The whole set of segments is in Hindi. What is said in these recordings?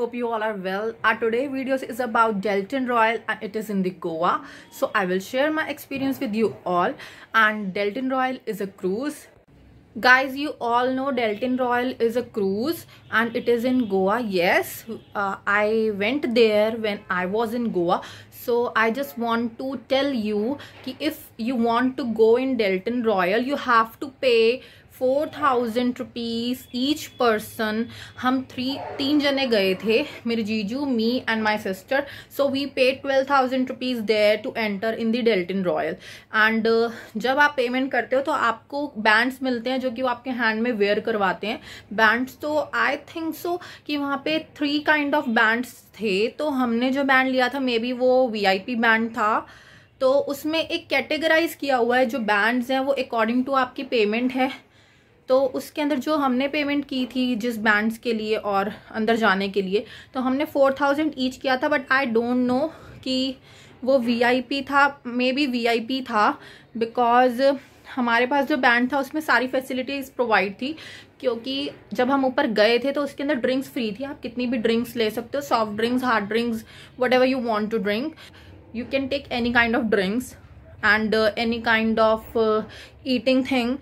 hope you all are well. Our today videos is about Delton Royal and it is in the Goa. So I will share my experience with you all. And Delton Royal is a cruise. Guys, you all know Delton Royal is a cruise and it is in Goa. Yes, I went there when I was in Goa. So I just want to tell you कि if you want to go in Delton Royal, you have to pay 4,000 rupees each person. हम तीन जने गए थे, मेरे जीजू, me and my sister. So we paid 12,000 rupees there to enter in the Delton Royal. And जब आप पेमेंट करते हो तो आपको बैंड्स मिलते हैं जो कि वो आपके हैंड में वेयर करवाते हैं. बैंड्स तो आई थिंक सो कि वहाँ पे 3 काइंड ऑफ बैंड्स थे. तो हमने जो बैंड लिया था मे बी वो VIP बैंड था. तो उसमें एक कैटेगराइज किया हुआ है जो बैंड्स हैं वो अकॉर्डिंग टू आपकी पेमेंट है. तो उसके अंदर जो हमने पेमेंट की थी जिस बैंड्स के लिए और अंदर जाने के लिए, तो हमने 4,000 ईच किया था. बट आई डोंट नो कि वो VIP था, मे बी VIP था, बिकॉज हमारे पास जो बैंड था उसमें सारी फैसिलिटीज़ प्रोवाइड थी. क्योंकि जब हम ऊपर गए थे तो उसके अंदर ड्रिंक्स फ्री थी. आप कितनी भी ड्रिंक्स ले सकते हो, soft drinks, hard drinks, whatever you want to drink. You can take any kind of drinks and any kind of eating thing.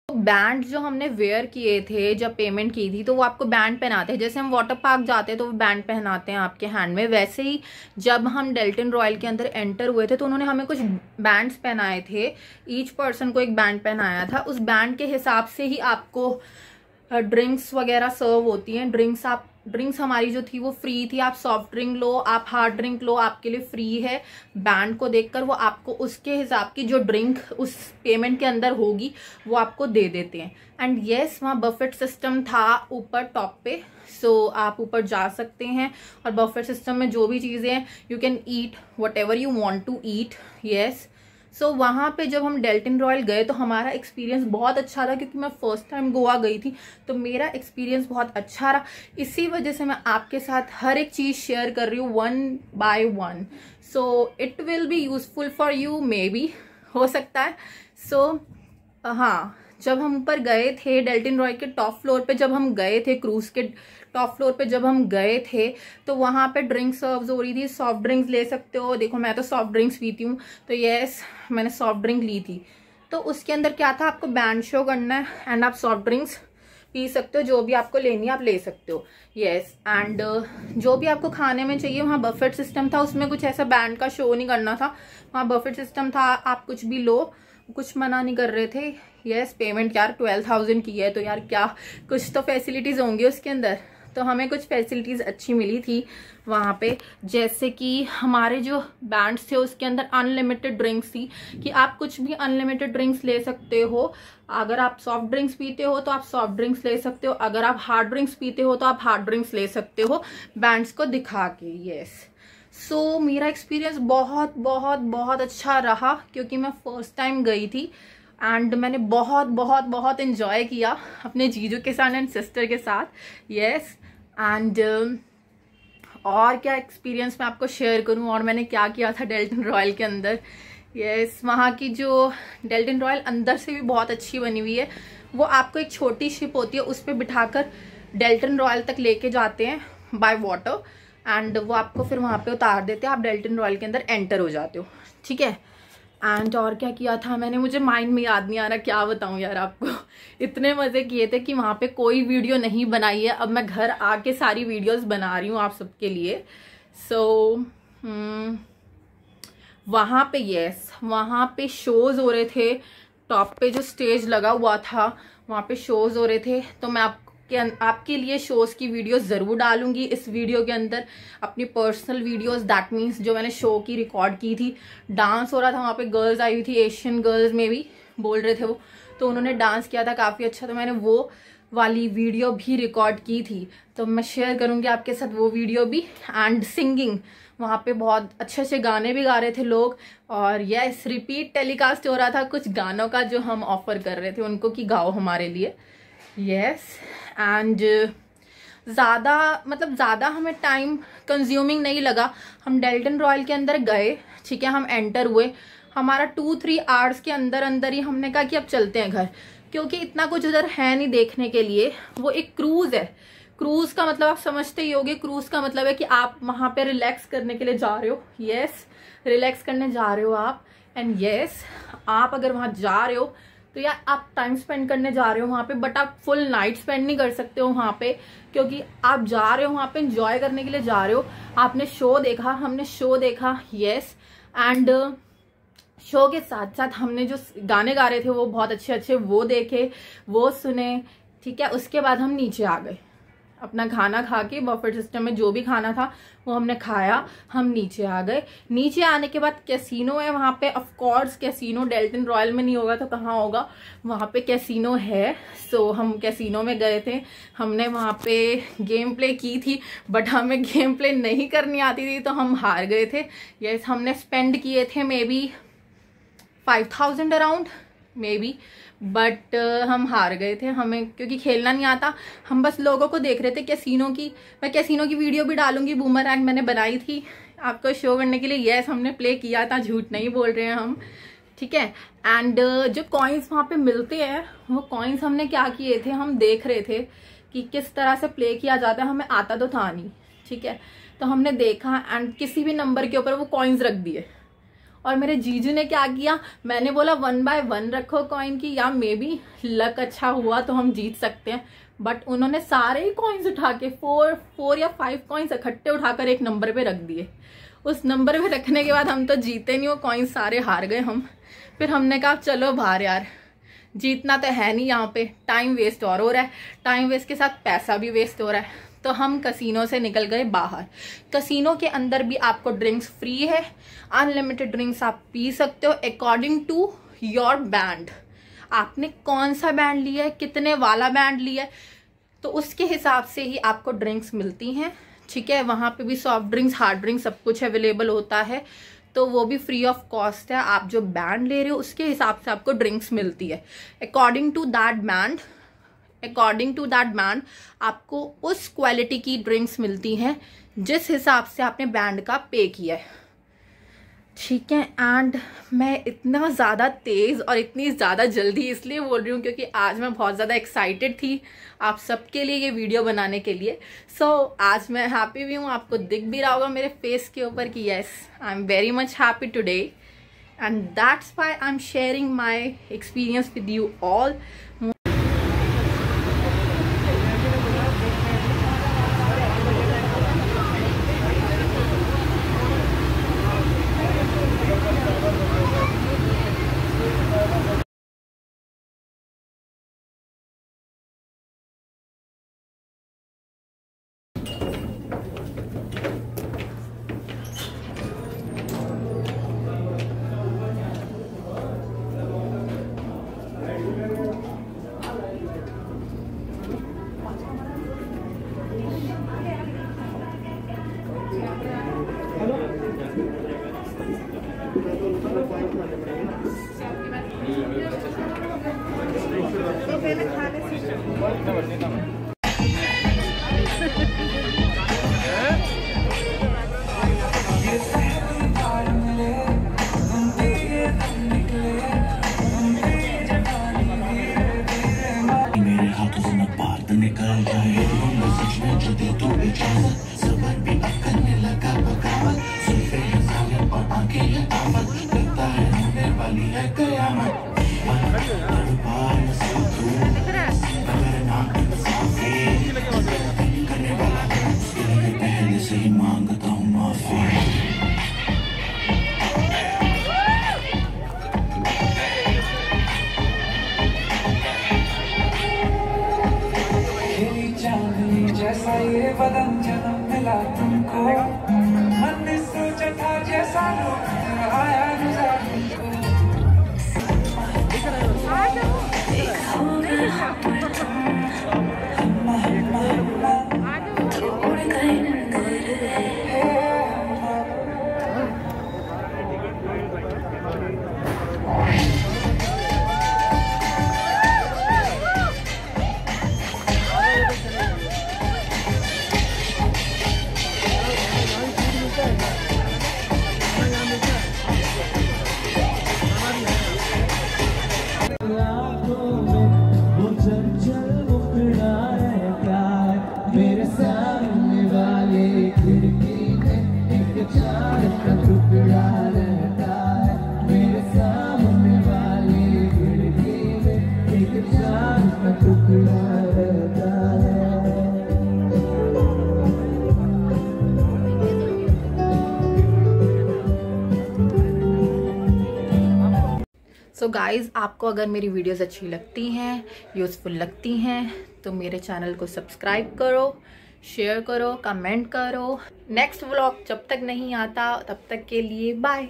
Band जो हमने वेयर किए थे जब पेमेंट की थी तो वो आपको बैंड पहनाते हैं. जैसे हम वाटर पार्क जाते हैं तो वो बैंड पहनाते हैं आपके हैंड में, वैसे ही जब हम डेल्टन रॉयल के अंदर एंटर हुए थे तो उन्होंने हमें कुछ बैंड्स पहनाए थे. ईच पर्सन को एक बैंड पहनाया था. उस बैंड के हिसाब से ही आपको ड्रिंक्स वगैरह सर्व होती हैं. ड्रिंक्स हमारी जो थी वो फ्री थी. आप सॉफ्ट ड्रिंक लो, आप हार्ड ड्रिंक लो, आपके लिए फ्री है. बैंड को देखकर वो आपको उसके हिसाब की जो ड्रिंक उस पेमेंट के अंदर होगी वो आपको दे देते हैं. एंड येस, वहाँ बफेट सिस्टम था ऊपर टॉप पे. सो आप ऊपर जा सकते हैं और बफेट सिस्टम में जो भी चीज़ें हैं you can eat whatever you want to eat. Yes, so वहाँ पे जब हम डेल्टन रॉयल गए तो हमारा एक्सपीरियंस बहुत अच्छा था. क्योंकि मैं फर्स्ट टाइम गोवा गई थी तो मेरा एक्सपीरियंस बहुत अच्छा रहा. इसी वजह से मैं आपके साथ हर एक चीज़ शेयर कर रही हूँ one by one. So it will be useful for you, may be, हो सकता है. सो हाँ, जब हम ऊपर गए थे डेल्टन रॉयल के टॉप फ्लोर पे, जब हम गए थे क्रूज के टॉप फ्लोर पे जब हम गए थे तो वहाँ पे ड्रिंक सर्व हो रही थी. सॉफ्ट ड्रिंक्स ले सकते हो. देखो मैं तो सॉफ्ट ड्रिंक्स पीती हूँ तो यस, मैंने सॉफ्ट ड्रिंक ली थी. तो उसके अंदर क्या था, आपको बैंड शो करना है एंड आप सॉफ्ट ड्रिंक्स पी सकते हो. जो भी आपको लेनी है आप ले सकते हो. यस, एंड जो भी आपको खाने में चाहिए वहाँ बफेट सिस्टम था. उसमें कुछ ऐसा बैंड का शो नहीं करना था. वहाँ बफेट सिस्टम था, आप कुछ भी लो, कुछ मना नहीं कर रहे थे. यस, पेमेंट यार 12,000 की है तो यार क्या कुछ तो फैसिलिटीज़ होंगी उसके अंदर. तो हमें कुछ फैसिलिटीज़ अच्छी मिली थी वहाँ पे. जैसे कि हमारे जो बैंड्स थे उसके अंदर अनलिमिटेड ड्रिंक्स थी कि आप कुछ भी अनलिमिटेड ड्रिंक्स ले सकते हो. अगर आप सॉफ्ट ड्रिंक्स पीते हो तो आप सॉफ्ट ड्रिंक्स ले सकते हो. अगर आप हार्ड ड्रिंक्स पीते हो तो आप हार्ड ड्रिंक्स ले सकते हो बैंड्स को दिखा के. यस, सो मेरा एक्सपीरियंस बहुत बहुत बहुत अच्छा रहा क्योंकि मैं फर्स्ट टाइम गई थी. एंड मैंने बहुत बहुत बहुत इन्जॉय किया अपने जीजू के साथ एंड सिस्टर के साथ. यस, एंड और क्या एक्सपीरियंस मैं आपको शेयर करूं और मैंने क्या किया था डेल्टन रॉयल के अंदर. यस, वहाँ की जो डेल्टन रॉयल अंदर से भी बहुत अच्छी बनी हुई है. वो आपको एक छोटी शिप होती है उस पर बिठाकर डेल्टन रॉयल तक लेके जाते हैं बाय वाटर एंड वो आपको फिर वहाँ पे उतार देते हैं. आप डेल्टन रॉयल के अंदर एंटर हो जाते हो. ठीक है. एंड और क्या किया था मैंने, मुझे माइंड में याद नहीं आ रहा, क्या बताऊं यार आपको. इतने मज़े किए थे कि वहाँ पे कोई वीडियो नहीं बनाई है. अब मैं घर आके सारी वीडियोस बना रही हूँ आप सबके लिए. सो वहाँ पे यस, वहाँ पे शोज़ हो रहे थे. टॉप पे जो स्टेज लगा हुआ था वहाँ पे शोज़ हो रहे थे. तो मैं आपके लिए शोज़ की वीडियोस ज़रूर डालूंगी इस वीडियो के अंदर. अपनी पर्सनल वीडियोस, दैट मीन्स जो मैंने शो की रिकॉर्ड की थी. डांस हो रहा था वहाँ पे, गर्ल्स आई हुई थी, एशियन गर्ल्स में भी बोल रहे थे वो, तो उन्होंने डांस किया था काफ़ी अच्छा. तो मैंने वो वाली वीडियो भी रिकॉर्ड की थी तो मैं शेयर करूँगी आपके साथ वो वीडियो भी. एंड सिंगिंग, वहाँ पे बहुत अच्छे अच्छे गाने भी गा रहे थे लोग. और यस, रिपीट टेलीकास्ट हो रहा था कुछ गानों का जो हम ऑफर कर रहे थे उनको कि गाओ हमारे लिए. यस, एंड ज़्यादा हमें टाइम कंज्यूमिंग नहीं लगा. हम डेल्टन रॉयल के अंदर गए, ठीक है, हम एंटर हुए, हमारा 2-3 आवर्स के अंदर ही हमने कहा कि अब चलते हैं घर. क्योंकि इतना कुछ उधर है नहीं देखने के लिए. वो एक क्रूज़ है. क्रूज का मतलब आप समझते ही होगे, क्रूज का मतलब है कि आप वहां पे रिलैक्स करने के लिए जा रहे हो। यस, रिलैक्स करने जा रहे हो आप। एंड यस, आप अगर वहां जा रहे हो तो यार आप टाइम स्पेंड करने जा रहे हो वहां पे, बट आप फुल नाइट स्पेंड नहीं कर सकते हो वहां पे, क्योंकि आप जा रहे हो वहां पे एंजॉय करने के लिए जा रहे हो। आपने शो देखा, हमने शो देखा। यस, एंड शो के साथ साथ हमने जो गाने गा रहे थे वो बहुत अच्छे अच्छे, वो देखे, वो सुने। ठीक है, उसके बाद हम नीचे आ गए, अपना खाना खा के बफेट सिस्टम में जो भी खाना था वो हमने खाया, हम नीचे आ गए। नीचे आने के बाद कैसीनो है वहां पे, of course casino Delton Royal में नहीं होगा तो कहाँ होगा, वहां पे कैसीनो है। सो हम कैसीनो में गए थे, हमने वहां पे गेम प्ले की थी, बट हमें गेम प्ले नहीं करनी आती थी तो हम हार गए थे। यस, हमने स्पेंड किए थे may be 5000 around may be, but हम हार गए थे, हमें क्योंकि खेलना नहीं आता। हम बस लोगों को देख रहे थे कैसीनो की। मैं कैसीनो की वीडियो भी डालूंगी, बूमरैंग मैंने बनाई थी आपको शो करने के लिए। यस, हमने प्ले किया था, झूठ नहीं बोल रहे हैं हम। ठीक है, एंड जो कॉइन्स वहां पे मिलते हैं वो कॉइन्स हमने क्या किए थे, हम देख रहे थे कि किस तरह से प्ले किया जाता है। हमें आता तो था नहीं, ठीक है, तो हमने देखा एंड किसी भी नंबर के ऊपर वो कॉइन्स रख दिए। और मेरे जीजू ने क्या किया, मैंने बोला 1 by 1 रखो कॉइन की, या मे बी लक अच्छा हुआ तो हम जीत सकते हैं, बट उन्होंने सारे ही कॉइन्स उठा के 4 या 5 कॉइन्स इकट्ठे उठाकर एक नंबर पे रख दिए। उस नंबर पे रखने के बाद हम तो जीते नहीं, वो कॉइन्स सारे हार गए हम। फिर हमने कहा चलो बाहर यार, जीतना तो है नहीं यहाँ पे, टाइम वेस्ट और हो रहा है, टाइम वेस्ट के साथ पैसा भी वेस्ट हो रहा है। तो हम कसीनो से निकल गए बाहर। कसीनो के अंदर भी आपको ड्रिंक्स फ्री है, अनलिमिटेड ड्रिंक्स आप पी सकते हो अकॉर्डिंग टू योर बैंड। आपने कौन सा बैंड लिया है, कितने वाला बैंड लिया है, तो उसके हिसाब से ही आपको ड्रिंक्स मिलती हैं। ठीक है, वहां पे भी सॉफ्ट ड्रिंक्स, हार्ड ड्रिंक्स सब कुछ अवेलेबल होता है, तो वो भी फ्री ऑफ कॉस्ट है। आप जो बैंड ले रहे हो उसके हिसाब से आपको ड्रिंक्स मिलती है। अकॉर्डिंग टू दैट बैंड आपको उस क्वालिटी की ड्रिंक्स मिलती हैं जिस हिसाब से आपने बैंड का पे किया है। ठीक है, एंड मैं इतना ज़्यादा तेज़ और इतनी ज़्यादा जल्दी इसलिए बोल रही हूँ क्योंकि आज मैं बहुत ज़्यादा एक्साइटेड थी आप सबके लिए ये वीडियो बनाने के लिए। सो आज मैं हैप्पी भी हूँ, आपको दिख भी रहा होगा मेरे फेस के ऊपर कि yes, I am very much happy today, and that's why I am sharing my experience with you all. निकल जाए सच में जो दे तू इजाजत, सबर भी अब करने लगा बगावत, सुल्फे है जालिम और आंखें है आफत, लगता है होने वाली है कयामत। करने वाला उसके लिए पहले से ही मांगता हूँ माफी। जैसा ये बदन जन्म मिला तुमको, मन ने सोचा था जैसा रूप आया गुजार सामने वाले खिड़की में एक चांद का टुकड़ा रहता है, मेरे सामने वाले खिड़की में एक चांद का टुकड़ा रहता है। सो गाइज़, आपको अगर मेरी वीडियोस अच्छी लगती हैं, यूज़फुल लगती हैं, तो मेरे चैनल को सब्सक्राइब करो, शेयर करो, कमेंट करो। नेक्स्ट व्लॉग जब तक नहीं आता तब तक के लिए बाय।